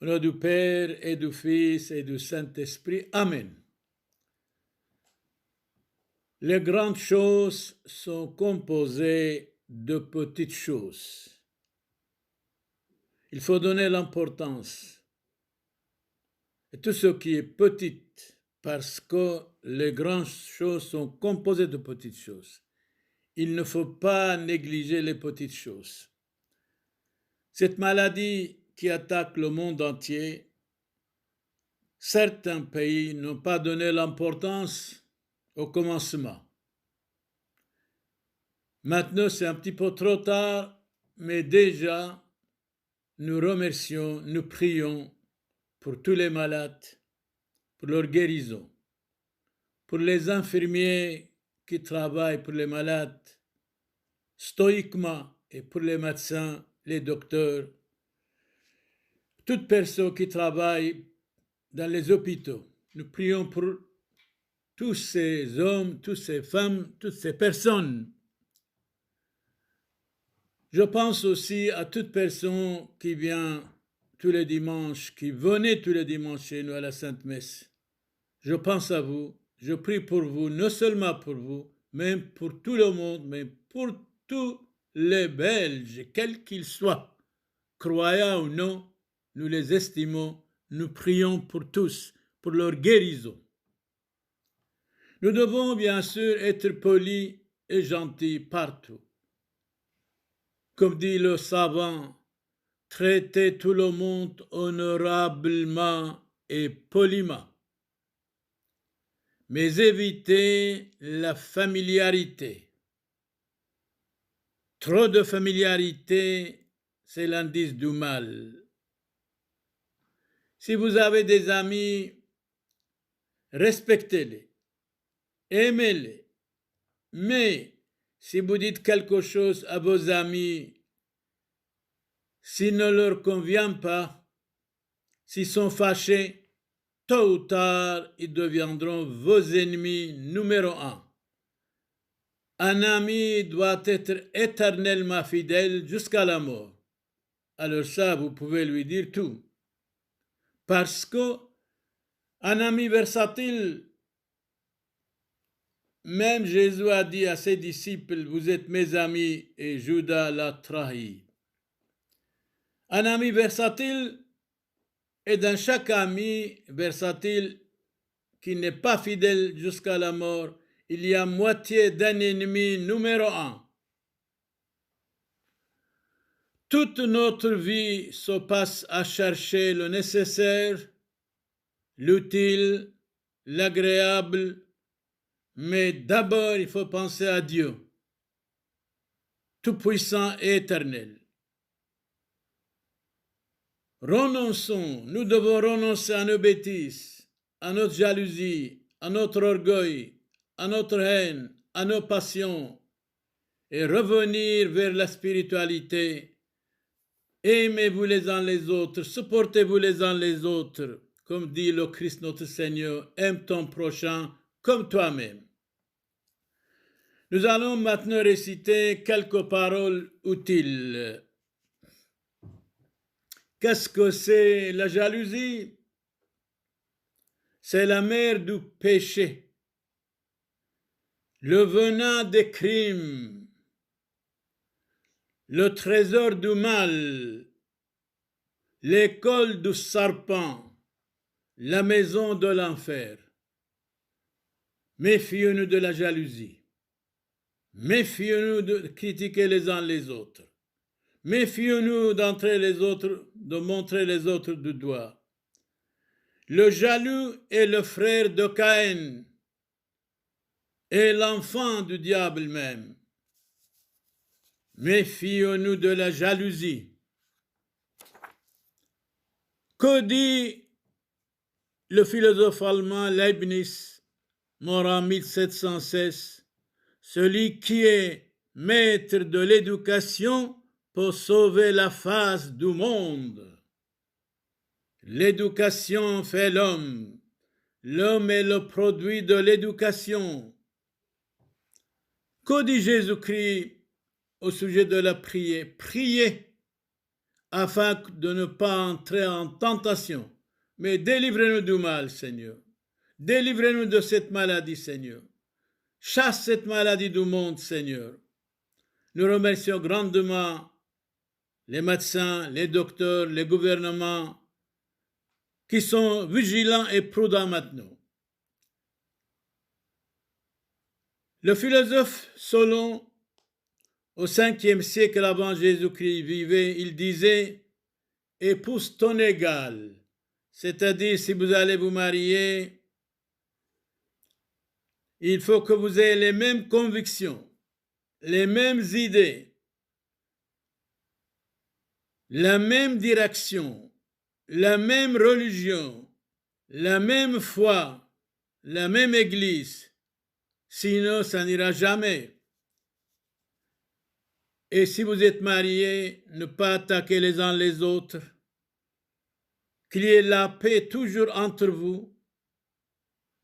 Au nom du Père et du Fils et du Saint-Esprit. Amen. Les grandes choses sont composées de petites choses. Il faut donner l'importance à tout ce qui est petit parce que les grandes choses sont composées de petites choses. Il ne faut pas négliger les petites choses. Cette maladie qui attaque le monde entier, certains pays n'ont pas donné l'importance au commencement. Maintenant, c'est un petit peu trop tard, mais déjà, nous remercions, nous prions pour tous les malades, pour leur guérison, pour les infirmiers qui travaillent pour les malades stoïquement et pour les médecins, les docteurs, toute personne qui travaille dans les hôpitaux. Nous prions pour tous ces hommes, toutes ces femmes, toutes ces personnes. Je pense aussi à toute personne qui vient tous les dimanches, qui venait tous les dimanches chez nous à la Sainte Messe. Je pense à vous, je prie pour vous, non seulement pour vous, mais pour tout le monde, mais pour tous les Belges, quels qu'ils soient, croyants ou non, nous les estimons, nous prions pour tous, pour leur guérison. Nous devons bien sûr être polis et gentils partout. Comme dit le savant, traitez tout le monde honorablement et poliment. Mais évitez la familiarité. Trop de familiarité, c'est l'indice du mal. Si vous avez des amis, respectez-les, aimez-les. Mais si vous dites quelque chose à vos amis, s'il ne leur convient pas, s'ils sont fâchés, tôt ou tard, ils deviendront vos ennemis numéro un. Un ami doit être éternellement fidèle jusqu'à la mort. Alors ça, vous pouvez lui dire tout. Parce que un ami versatile, même Jésus a dit à ses disciples, vous êtes mes amis, et Judas l'a trahi. Un ami versatile, et dans chaque ami versatile qui n'est pas fidèle jusqu'à la mort, il y a moitié d'un ennemi numéro un. Toute notre vie se passe à chercher le nécessaire, l'utile, l'agréable, mais d'abord il faut penser à Dieu, tout-puissant et éternel. Renonçons, nous devons renoncer à nos bêtises, à notre jalousie, à notre orgueil, à notre haine, à nos passions, et revenir vers la spiritualité. Aimez-vous les uns les autres, supportez-vous les uns les autres, comme dit le Christ notre Seigneur, aime ton prochain comme toi-même. Nous allons maintenant réciter quelques paroles utiles. Qu'est-ce que c'est la jalousie? C'est la mère du péché, le venin des crimes, le trésor du mal, l'école du serpent, la maison de l'enfer. Méfions-nous de la jalousie. Méfions-nous de critiquer les uns les autres. Méfions-nous d'entrer les autres, de montrer les autres du doigt. Le jaloux est le frère de Caïn et l'enfant du diable même. Méfions-nous de la jalousie. Que dit le philosophe allemand Leibniz, mort en 1716? Celui qui est maître de l'éducation peut sauver la face du monde. L'éducation fait l'homme. L'homme est le produit de l'éducation. Que dit Jésus-Christ au sujet de la prière? Priez afin de ne pas entrer en tentation. Mais délivrez-nous du mal, Seigneur. Délivrez-nous de cette maladie, Seigneur. Chasse cette maladie du monde, Seigneur. Nous remercions grandement les médecins, les docteurs, les gouvernements qui sont vigilants et prudents maintenant. Le philosophe Solon, au 5e siècle avant Jésus-Christ vivait, il disait « Épouse ton égal », c'est-à-dire si vous allez vous marier, il faut que vous ayez les mêmes convictions, les mêmes idées, la même direction, la même religion, la même foi, la même église. Sinon, ça n'ira jamais. Et si vous êtes mariés, ne pas attaquer les uns les autres, qu'il y ait la paix toujours entre vous.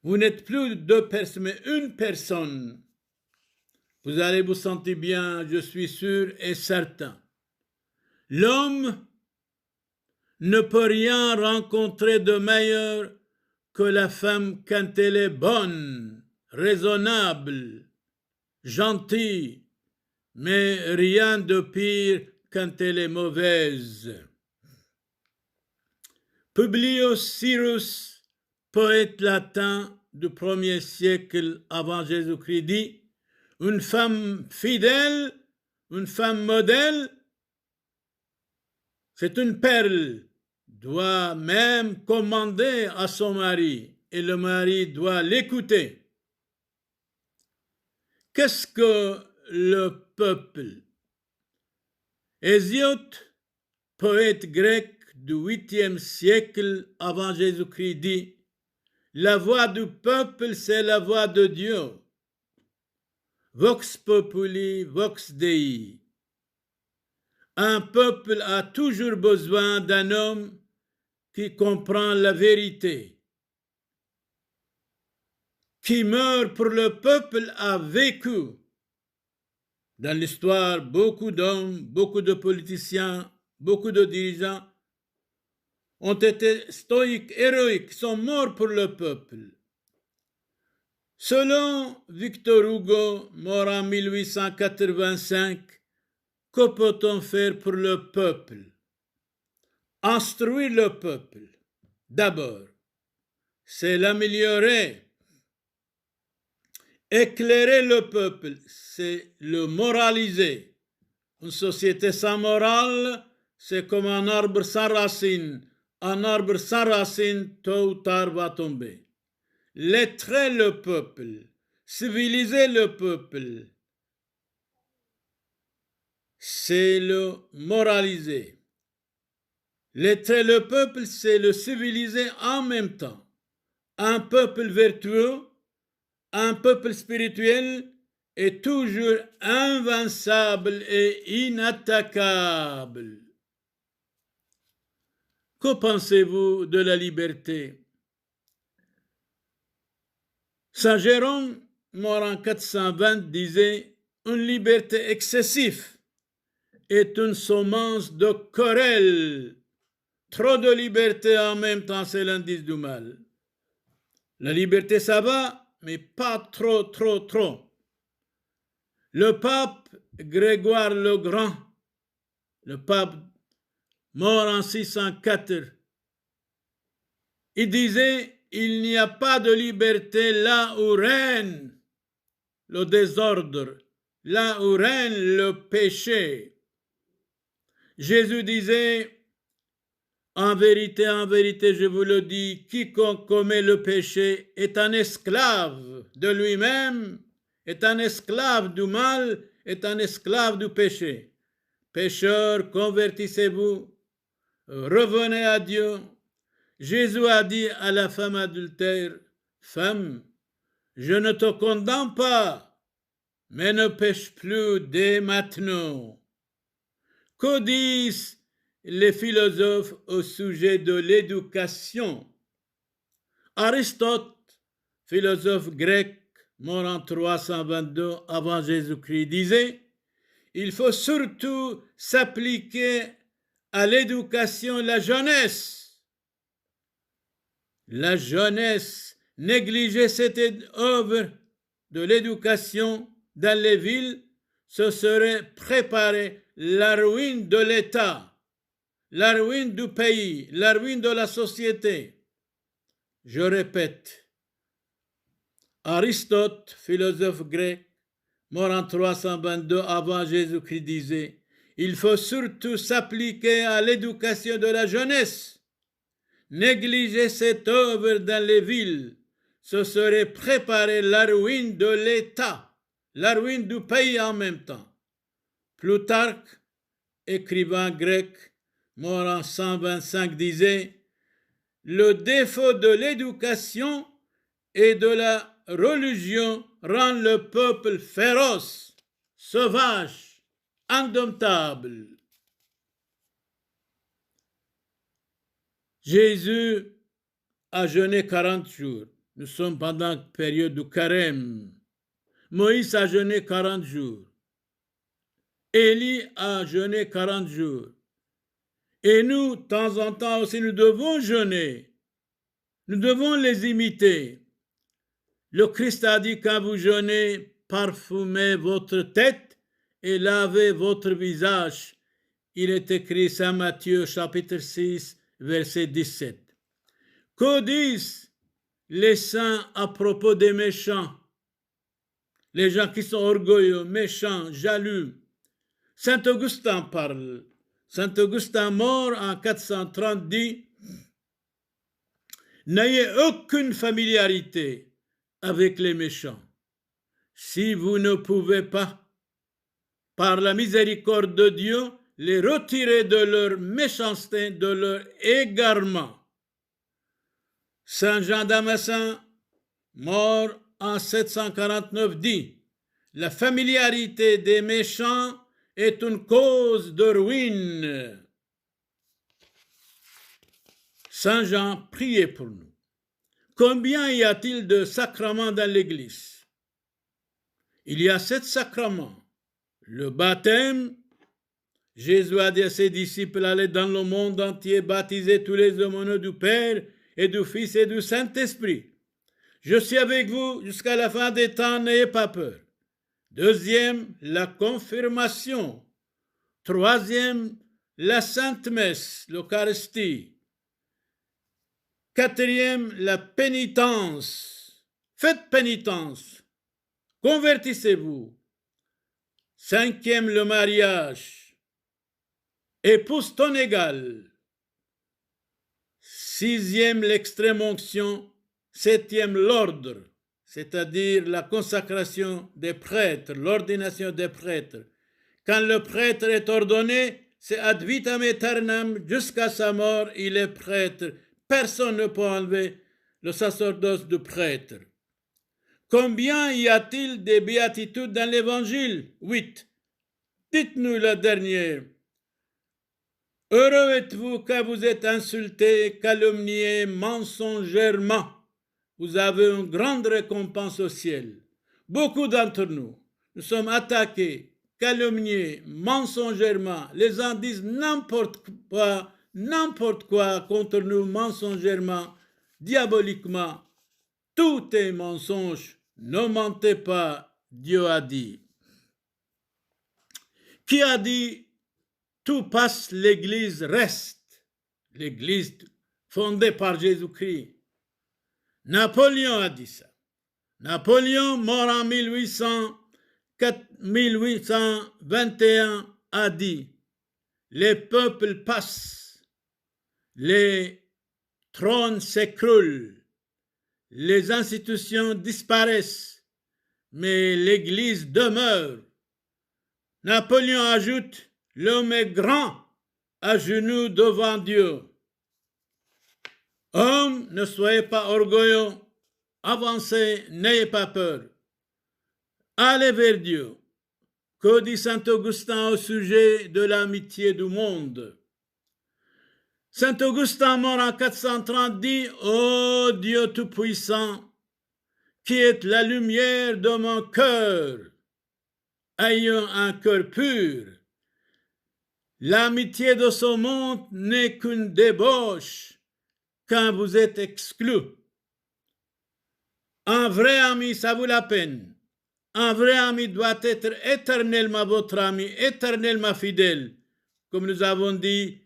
Vous n'êtes plus deux personnes, mais une personne. Vous allez vous sentir bien, je suis sûr et certain. L'homme ne peut rien rencontrer de meilleur que la femme quand elle est bonne, raisonnable, gentille, mais rien de pire quand elle est mauvaise. Publius Syrus, poète latin du 1er siècle avant Jésus-Christ, dit « Une femme fidèle, une femme modèle, c'est une perle, doit même commander à son mari et le mari doit l'écouter. » Qu'est-ce que le peuple? Hésiode, poète grec du 8e siècle avant Jésus-Christ, dit « La voix du peuple, c'est la voix de Dieu. Vox populi, vox Dei. » Un peuple a toujours besoin d'un homme qui comprend la vérité. Qui meurt pour le peuple a vécu. Dans l'histoire, beaucoup d'hommes, beaucoup de politiciens, beaucoup de dirigeants ont été stoïques, héroïques, sont morts pour le peuple. Selon Victor Hugo, mort en 1885, que peut-on faire pour le peuple? Instruire le peuple, d'abord, c'est l'améliorer. Éclairer le peuple, c'est le moraliser. Une société sans morale, c'est comme un arbre sans racines. Un arbre sans racines, tôt ou tard, va tomber. Lettrer le peuple, civiliser le peuple, c'est le moraliser. Lettrer le peuple, c'est le civiliser en même temps. Un peuple vertueux, un peuple spirituel est toujours invincible et inattaquable. Que pensez-vous de la liberté? Saint Jérôme, mort en 420, disait « Une liberté excessive est une semence de querelle. Trop de liberté en même temps, c'est l'indice du mal. La liberté, ça va, mais pas trop, trop, trop. » Le pape Grégoire le Grand, le pape mort en 604, il disait « Il n'y a pas de liberté là où règne le désordre, là où règne le péché. » Jésus disait « En vérité, je vous le dis, quiconque commet le péché est un esclave de lui-même, est un esclave du mal, est un esclave du péché. Pécheurs, convertissez-vous, revenez à Dieu. » Jésus a dit à la femme adultère, « Femme, je ne te condamne pas, mais ne pêche plus dès maintenant. » Que disent les philosophes au sujet de l'éducation? Aristote, philosophe grec, mort en 322 avant Jésus-Christ, disait « Il faut surtout s'appliquer à l'éducation la jeunesse. La jeunesse négligeait cette œuvre de l'éducation dans les villes, ce serait préparer la ruine de l'État, la ruine du pays, la ruine de la société. Je répète, Aristote, philosophe grec, mort en 322 avant Jésus-Christ, disait « Il faut surtout s'appliquer à l'éducation de la jeunesse. Négliger cette œuvre dans les villes, ce serait préparer la ruine de l'État, la ruine du pays en même temps. » Plutarque, écrivain grec, mort en 125, disait « Le défaut de l'éducation et de la religion rend le peuple féroce, sauvage, indomptable. » Jésus a jeûné 40 jours. Nous sommes pendant la période du carême. Moïse a jeûné 40 jours. Élie a jeûné 40 jours. Et nous, de temps en temps aussi, nous devons jeûner. Nous devons les imiter. Le Christ a dit, quand vous jeûnez, parfumez votre tête et lavez votre visage. Il est écrit Saint Matthieu, chapitre 6, verset 17. Que disent les saints à propos des méchants? Les gens qui sont orgueilleux, méchants, jaloux. Saint Augustin parle. Saint Augustin, mort en 430, dit « N'ayez aucune familiarité avec les méchants. Si vous ne pouvez pas, par la miséricorde de Dieu, les retirer de leur méchanceté, de leur égarement. » Saint Jean Damascène, mort en 749, dit « La familiarité des méchants est une cause de ruine. » Saint Jean, priez pour nous. Combien y a-t-il de sacrements dans l'Église? Il y a 7 sacrements. Le baptême, Jésus a dit à ses disciples, allez dans le monde entier, baptisez tous les hommes au nom du Père et du Fils et du Saint-Esprit. Je suis avec vous jusqu'à la fin des temps, n'ayez pas peur. Deuxième, la confirmation. Troisième, la Sainte Messe, l'Eucharistie. Quatrième, la pénitence. Faites pénitence. Convertissez-vous. Cinquième, le mariage. Épouse ton égal. Sixième, l'extrême onction. Septième, l'ordre, c'est-à-dire la consacration des prêtres, l'ordination des prêtres. Quand le prêtre est ordonné, c'est ad vitam aeternam, jusqu'à sa mort, il est prêtre. Personne ne peut enlever le sacerdoce du prêtre. Combien y a-t-il de béatitudes dans l'Évangile? 8. Dites-nous la dernière. Heureux êtes-vous quand vous êtes insultés, calomniés, mensongèrement. Vous avez une grande récompense au ciel. Beaucoup d'entre nous, nous sommes attaqués, calomniés, mensongèrement. Les gens disent n'importe quoi contre nous, mensongèrement, diaboliquement. Tout est mensonge. Ne mentez pas, Dieu a dit. Qui a dit tout passe, l'Église reste? L'Église fondée par Jésus-Christ. Napoléon a dit ça. Napoléon, mort en 1821, a dit « Les peuples passent, les trônes s'écroulent, les institutions disparaissent, mais l'Église demeure. » Napoléon ajoute « L'homme est grand à genoux devant Dieu. » Hommes, ne soyez pas orgueilleux, avancez, n'ayez pas peur. Allez vers Dieu. Que dit Saint Augustin au sujet de l'amitié du monde? Saint Augustin, mort en 430, dit « Ô Dieu Tout-Puissant, qui êtes la lumière de mon cœur, ayant un cœur pur, L'amitié de ce monde n'est qu'une débauche quand vous êtes exclu. Un vrai ami, ça vaut la peine. Un vrai ami doit être éternellement votre ami, éternellement fidèle. Comme nous avons dit,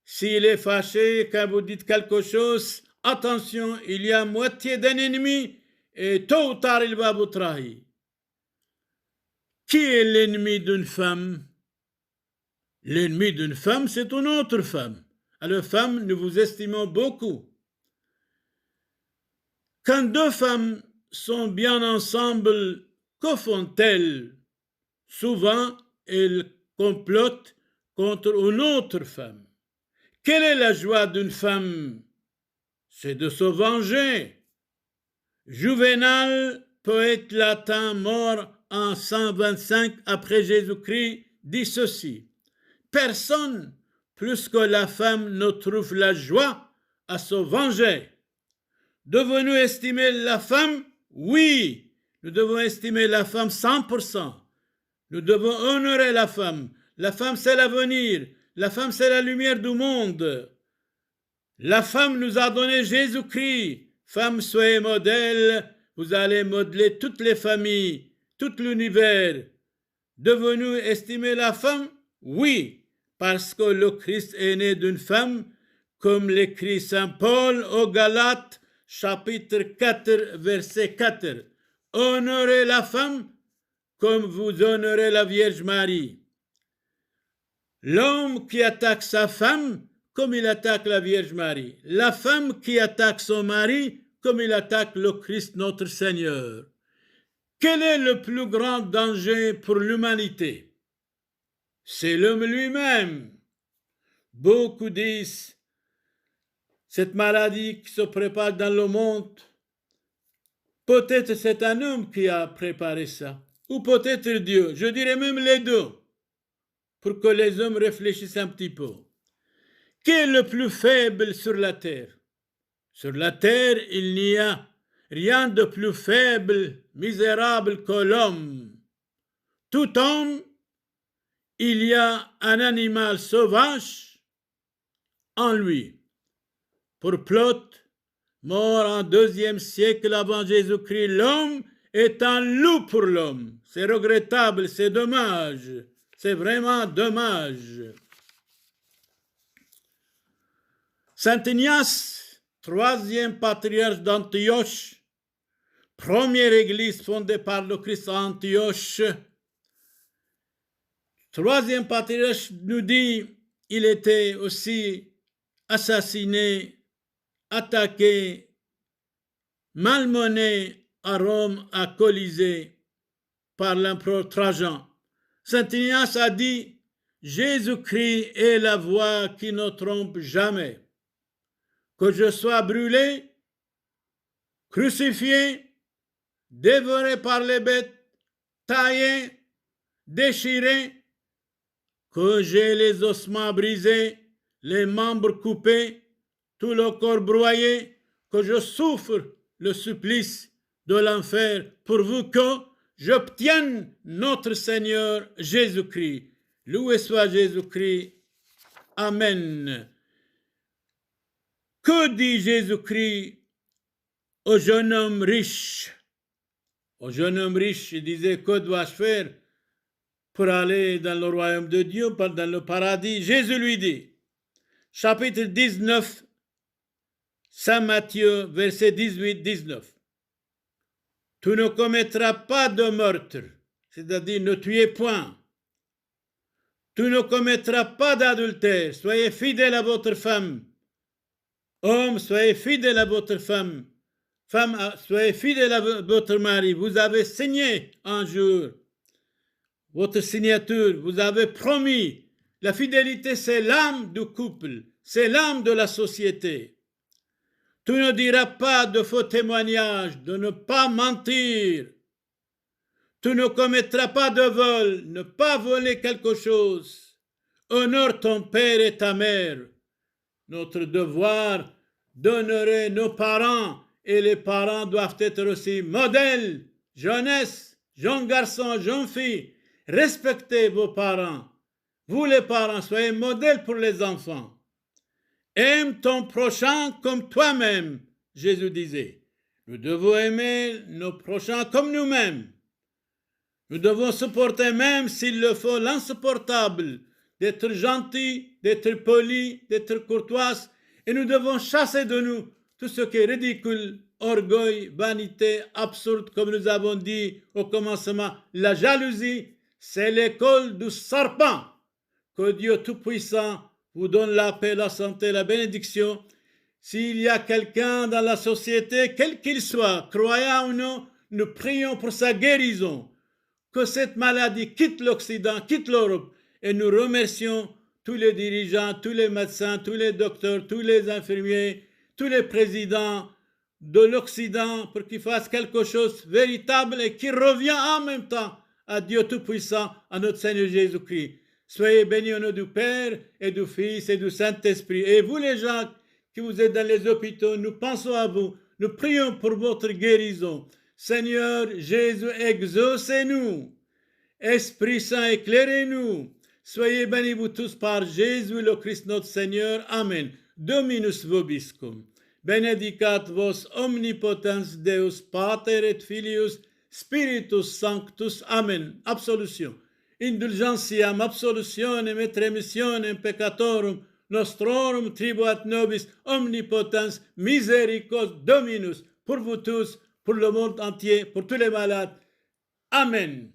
s'il est fâché quand vous dites quelque chose, attention, il y a moitié d'un ennemi et tôt ou tard il va vous trahir. Qui est l'ennemi d'une femme? L'ennemi d'une femme, c'est une autre femme. Alors, femme, nous vous estimons beaucoup. Quand deux femmes sont bien ensemble, que font-elles? Souvent, elles complotent contre une autre femme. Quelle est la joie d'une femme? C'est de se venger. Juvénal, poète latin mort en 125 après Jésus-Christ, dit ceci: personne plus que la femme ne trouve la joie à se venger. Devons-nous estimer la femme? Oui, nous devons estimer la femme 100%. Nous devons honorer la femme. La femme, c'est l'avenir. La femme, c'est la lumière du monde. La femme nous a donné Jésus-Christ. Femme, soyez modèle. Vous allez modeler toutes les familles, tout l'univers. Devons-nous estimer la femme? Oui, parce que le Christ est né d'une femme, comme l'écrit Saint Paul aux Galates, chapitre 4, verset 4. Honorez la femme comme vous honorez la Vierge Marie. L'homme qui attaque sa femme, comme il attaque la Vierge Marie. La femme qui attaque son mari, comme il attaque le Christ notre Seigneur. Quel est le plus grand danger pour l'humanité? C'est l'homme lui-même. Beaucoup disent, cette maladie qui se prépare dans le monde, peut-être c'est un homme qui a préparé ça, ou peut-être Dieu. Je dirais même les deux, pour que les hommes réfléchissent un petit peu. Qui est le plus faible sur la terre? Sur la terre, il n'y a rien de plus faible, misérable que l'homme. Tout homme, il y a un animal sauvage en lui. Pour Plaute, mort en 2e siècle avant Jésus-Christ, l'homme est un loup pour l'homme. C'est regrettable, c'est dommage. C'est vraiment dommage. Saint Ignace, 3e patriarche d'Antioche, première église fondée par le Christ à Antioche, 3e patriarche nous dit il était aussi assassiné, attaqué, malmené à Rome, à Colisée, par l'empereur Trajan. Saint Ignace a dit Jésus-Christ est la voix qui ne trompe jamais. Que je sois brûlé, crucifié, dévoré par les bêtes, taillé, déchiré, que j'ai les ossements brisés, les membres coupés, tout le corps broyé, que je souffre le supplice de l'enfer, pourvu que j'obtienne notre Seigneur Jésus-Christ. Loué soit Jésus-Christ. Amen. Que dit Jésus-Christ au jeune homme riche? Au jeune homme riche, il disait, que dois-je faire pour aller dans le royaume de Dieu, dans le paradis? Jésus lui dit, chapitre 19, Saint Matthieu, verset 18-19. Tu ne commettras pas de meurtre, c'est-à-dire ne tuez point. Tu ne commettras pas d'adultère, soyez fidèles à votre femme. Hommes, soyez fidèles à votre femme. Femme, soyez fidèles à votre mari. Vous avez signé un jour votre signature, vous avez promis. La fidélité, c'est l'âme du couple, c'est l'âme de la société. Tu ne diras pas de faux témoignages, de ne pas mentir. Tu ne commettras pas de vol, ne pas voler quelque chose. Honore ton père et ta mère. Notre devoir d'honorer nos parents, et les parents doivent être aussi modèles, jeunesse, jeunes garçons, jeunes filles. Respectez vos parents. Vous les parents, soyez modèles pour les enfants. Aime ton prochain comme toi-même, Jésus disait. Nous devons aimer nos prochains comme nous-mêmes. Nous devons supporter même s'il le faut l'insupportable, d'être gentil, d'être poli, d'être courtois, et nous devons chasser de nous tout ce qui est ridicule, orgueil, vanité, absurde, comme nous avons dit au commencement. La jalousie, c'est l'école du serpent. Que Dieu Tout-Puissant vous donne la paix, la santé, la bénédiction. S'il y a quelqu'un dans la société, quel qu'il soit, croyant ou non, nous prions pour sa guérison. Que cette maladie quitte l'Occident, quitte l'Europe, et nous remercions tous les dirigeants, tous les médecins, tous les docteurs, tous les infirmiers, tous les présidents de l'Occident pour qu'ils fassent quelque chose de véritable et qui revient en même temps à Dieu Tout-Puissant, à notre Seigneur Jésus-Christ. Soyez bénis au nom du Père et du Fils et du Saint-Esprit. Et vous les gens qui vous êtes dans les hôpitaux, nous pensons à vous, nous prions pour votre guérison. Seigneur Jésus, exaucez-nous. Esprit Saint, éclairez-nous. Soyez bénis vous tous par Jésus le Christ notre Seigneur. Amen. Dominus vobiscum. Benedicat vos omnipotens Deus Pater et Filius Spiritus Sanctus. Amen. Absolution. Indulgentiam absolutionem et remissionem peccatorum nostrorum tribuat nobis omnipotens misericors Dominus. Pour vous tous, pour le monde entier, pour tous les malades. Amen.